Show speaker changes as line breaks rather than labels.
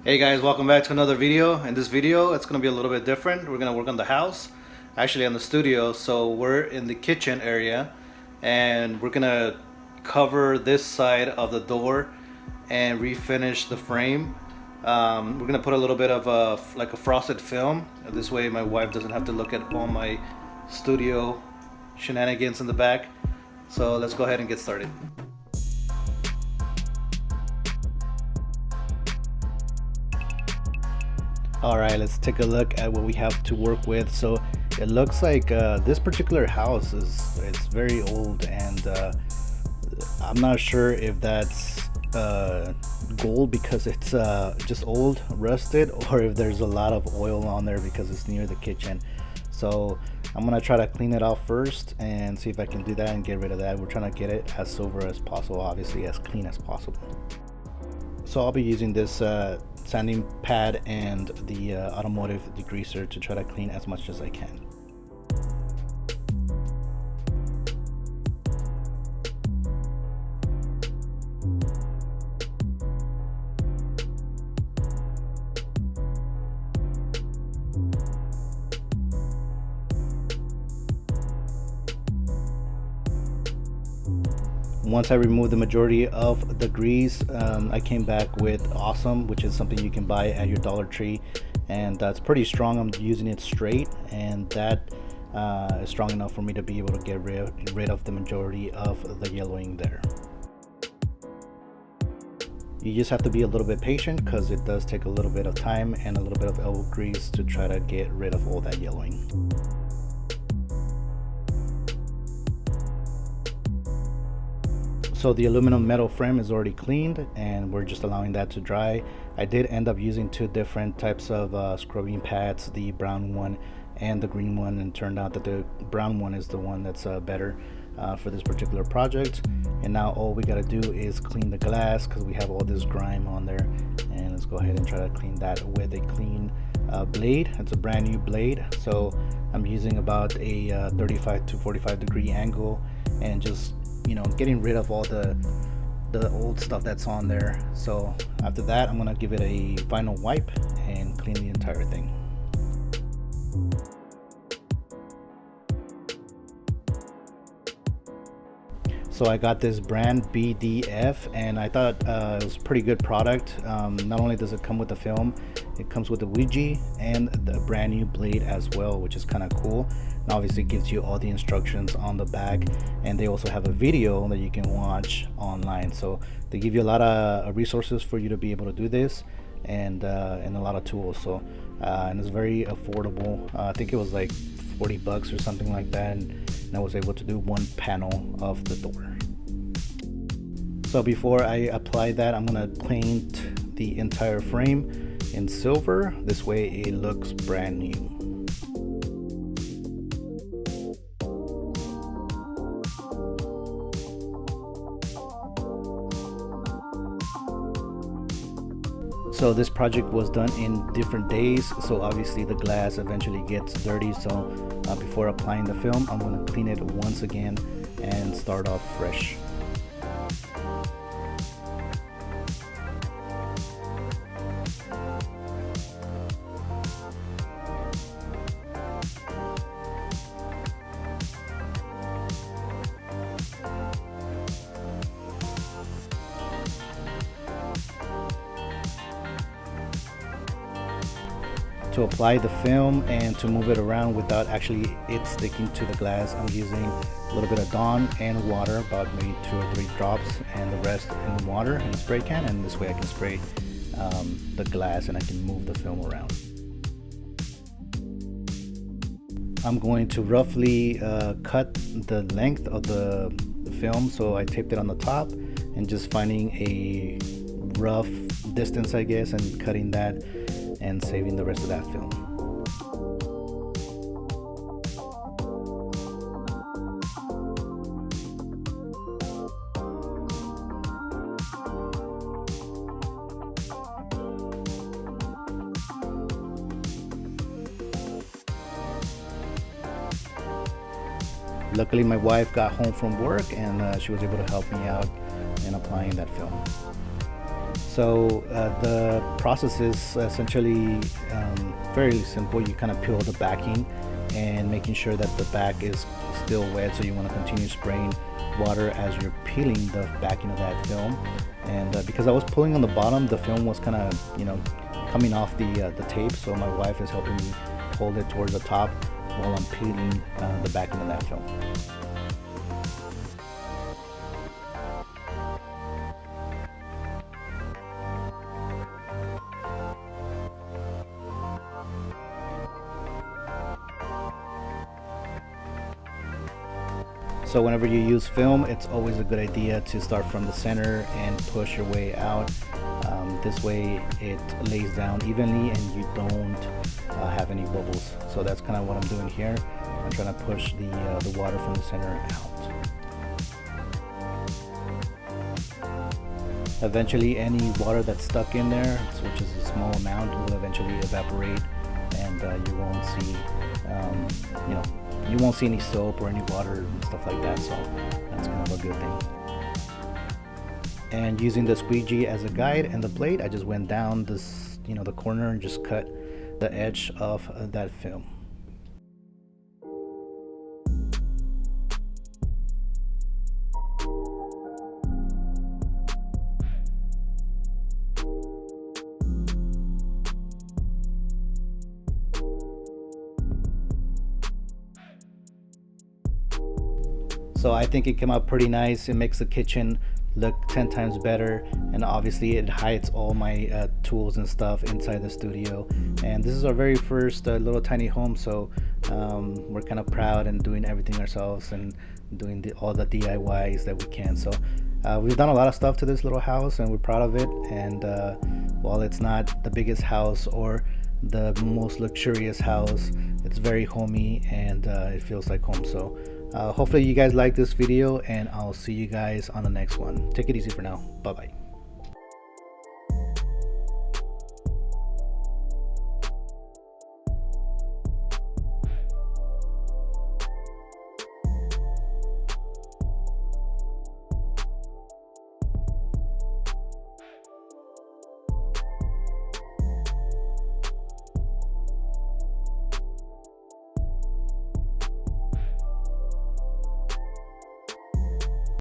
Hey guys, welcome back to another video. In this video, it's going to be a little bit different. We're going to work on the house, actually on the studio. So we're in the kitchen area and we're going to cover this side of the door and refinish the frame. We're going to put a little bit of like a frosted film. This way my wife doesn't have to look at all my studio shenanigans in the back. So let's go ahead and get started. Alright, let's take a look at what we have to work with. So it looks like this particular house it's very old, and I'm not sure if that's gold because it's just old, rusted, or if there's a lot of oil on there because it's near the kitchen. So I'm gonna try to clean it off first and see if I can do that and get rid of that. We're trying to get it as silver as possible, obviously as clean as possible. So I'll be using this sanding pad and the automotive degreaser to try to clean as much as I can. Once I removed the majority of the grease, I came back with Awesome, which is something you can buy at your Dollar Tree, and that's pretty strong. I'm using it straight, and that is strong enough for me to be able to get rid of the majority of the yellowing there. You just have to be a little bit patient because it does take a little bit of time and a little bit of elbow grease to try to get rid of all that yellowing. So the aluminum metal frame is already cleaned and we're just allowing that to dry. I did end up using two different types of scrubbing pads, the brown one and the green one, and turned out that the brown one is the one that's better for this particular project. And now all we gotta do is clean the glass because we have all this grime on there, and let's go ahead and try to clean that with a clean blade. It's a brand new blade, so I'm using about a 35 to 45 degree angle and just getting rid of all the old stuff that's on there. So after that, I'm gonna give it a final wipe and clean the entire thing. So I got this brand BDF, and I thought it was a pretty good product. Not only does it come with the film, it comes with the Ouija and the brand new blade as well, which is kind of cool. And obviously it gives you all the instructions on the back, and they also have a video that you can watch online. So they give you a lot of resources for you to be able to do this, and a lot of tools. So and it's very affordable. I think it was like $40 or something like that, and I was able to do one panel of the door. So before I apply that, I'm gonna paint the entire frame in silver. This way it looks brand new. So this project was done in different days, so obviously the glass eventually gets dirty. So before applying the film, I'm going to clean it once again and start off fresh. To apply the film and to move it around without actually it sticking to the glass, I'm using a little bit of Dawn and water, about maybe 2 or 3 drops, and the rest in water in a spray can, and this way I can spray the glass and I can move the film around. I'm going to roughly cut the length of the film, so I taped it on the top and just finding a rough distance, I guess, and cutting that and saving the rest of that film. Luckily my wife got home from work and she was able to help me out in applying that film. So the process is essentially very simple. You kind of peel the backing and making sure that the back is still wet, so you want to continue spraying water as you're peeling the backing of that film. And because I was pulling on the bottom, the film was kind of, you know, coming off the tape, so my wife is helping me hold it towards the top while I'm peeling the backing of that film. So whenever you use film, it's always a good idea to start from the center and push your way out. This way it lays down evenly and you don't have any bubbles. So that's kind of what I'm doing here. I'm trying to push the water from the center out. Eventually any water that's stuck in there, which is a small amount, will eventually evaporate, and you won't see, you know, you won't see any soap or any water and stuff like that, so that's kind of a good thing. And using the squeegee as a guide and the blade, I just went down this, you know, the corner and just cut the edge of that film. So I think it came out pretty nice. It makes the kitchen look 10 times better, and obviously it hides all my tools and stuff inside the studio. And this is our very first little tiny home, so we're kind of proud and doing everything ourselves and doing all the DIYs that we can. So we've done a lot of stuff to this little house and we're proud of it. And while it's not the biggest house or the most luxurious house, it's very homey and it feels like home. So hopefully you guys like this video, and I'll see you guys on the next one. Take it easy for now. Bye bye.